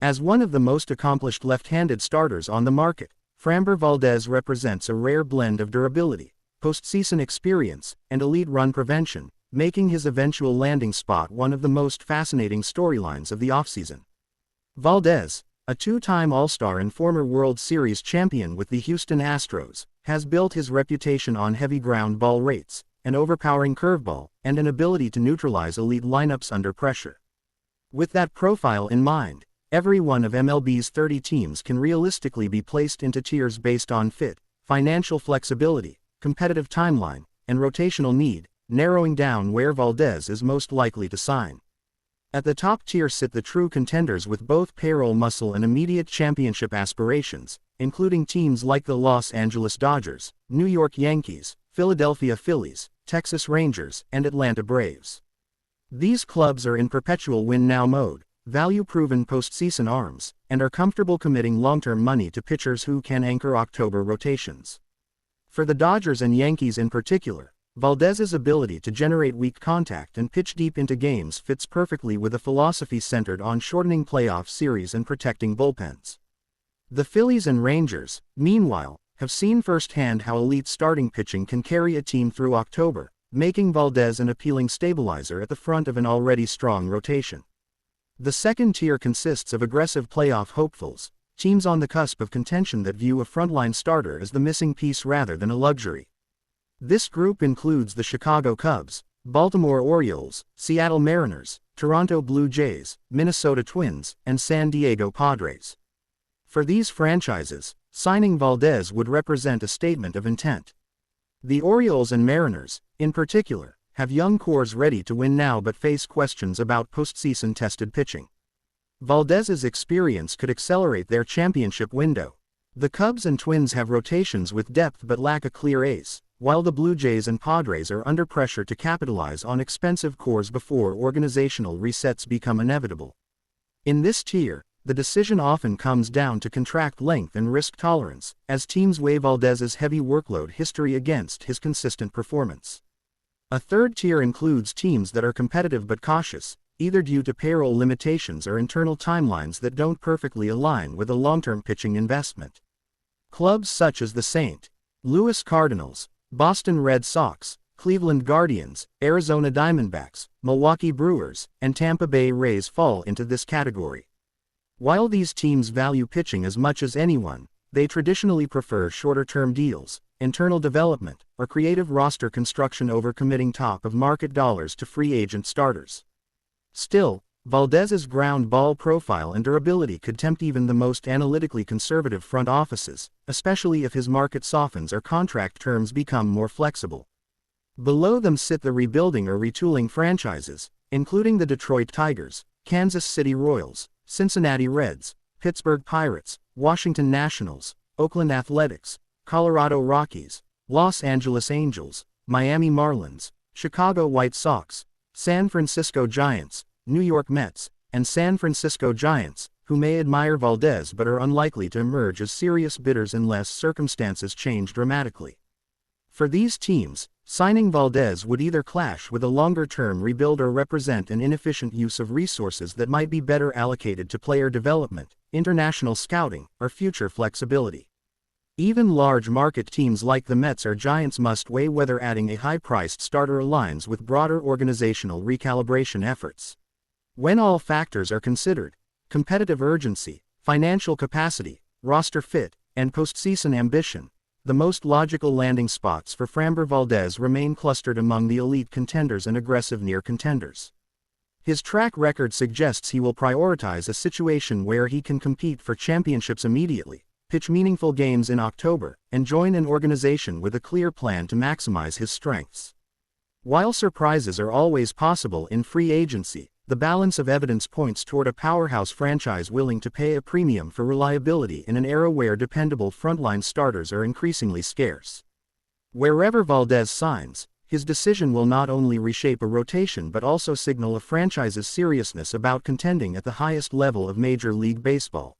As one of the most accomplished left-handed starters on the market, Framber Valdez represents a rare blend of durability, postseason experience, and elite run prevention, making his eventual landing spot one of the most fascinating storylines of the offseason. Valdez, a two-time All-Star and former World Series champion with the Houston Astros, has built his reputation on heavy ground ball rates, an overpowering curveball, and an ability to neutralize elite lineups under pressure. With that profile in mind, every one of MLB's 30 teams can realistically be placed into tiers based on fit, financial flexibility, competitive timeline, and rotational need, narrowing down where Valdez is most likely to sign. At the top tier sit the true contenders with both payroll muscle and immediate championship aspirations, including teams like the Los Angeles Dodgers, New York Yankees, Philadelphia Phillies, Texas Rangers, and Atlanta Braves. These clubs are in perpetual win-now mode, value-proven postseason arms, and are comfortable committing long-term money to pitchers who can anchor October rotations. For the Dodgers and Yankees in particular, Valdez's ability to generate weak contact and pitch deep into games fits perfectly with a philosophy centered on shortening playoff series and protecting bullpens. The Phillies and Rangers, meanwhile, have seen firsthand how elite starting pitching can carry a team through October, making Valdez an appealing stabilizer at the front of an already strong rotation. The second tier consists of aggressive playoff hopefuls, teams on the cusp of contention that view a frontline starter as the missing piece rather than a luxury. This group includes the Chicago Cubs, Baltimore Orioles, Seattle Mariners, Toronto Blue Jays, Minnesota Twins, and San Diego Padres. For these franchises, signing Valdez would represent a statement of intent. The Orioles and Mariners, in particular, have young cores ready to win now but face questions about postseason-tested pitching. Valdez's experience could accelerate their championship window. The Cubs and Twins have rotations with depth but lack a clear ace, while the Blue Jays and Padres are under pressure to capitalize on expensive cores before organizational resets become inevitable. In this tier, the decision often comes down to contract length and risk tolerance, as teams weigh Valdez's heavy workload history against his consistent performance. A third tier includes teams that are competitive but cautious, either due to payroll limitations or internal timelines that don't perfectly align with a long-term pitching investment. Clubs such as the St. Louis Cardinals, Boston Red Sox, Cleveland Guardians, Arizona Diamondbacks, Milwaukee Brewers, and Tampa Bay Rays fall into this category. While these teams value pitching as much as anyone, they traditionally prefer shorter-term deals, internal development, or creative roster construction over committing top-of-market dollars to free agent starters. Still, Valdez's ground ball profile and durability could tempt even the most analytically conservative front offices, especially if his market softens or contract terms become more flexible. Below them sit the rebuilding or retooling franchises, including the Detroit Tigers, Kansas City Royals, Cincinnati Reds, Pittsburgh Pirates, Washington Nationals, Oakland Athletics, Colorado Rockies, Los Angeles Angels, Miami Marlins, Chicago White Sox, San Francisco Giants, New York Mets, and San Francisco Giants, who may admire Valdez but are unlikely to emerge as serious bidders unless circumstances change dramatically. For these teams, signing Valdez would either clash with a longer-term rebuild or represent an inefficient use of resources that might be better allocated to player development, international scouting, or future flexibility. Even large market teams like the Mets or Giants must weigh whether adding a high-priced starter aligns with broader organizational recalibration efforts. When all factors are considered, competitive urgency, financial capacity, roster fit, and postseason ambition, the most logical landing spots for Framber Valdez remain clustered among the elite contenders and aggressive near-contenders. His track record suggests he will prioritize a situation where he can compete for championships immediately, pitch meaningful games in October, and join an organization with a clear plan to maximize his strengths. While surprises are always possible in free agency, the balance of evidence points toward a powerhouse franchise willing to pay a premium for reliability in an era where dependable frontline starters are increasingly scarce. Wherever Valdez signs, his decision will not only reshape a rotation but also signal a franchise's seriousness about contending at the highest level of Major League Baseball.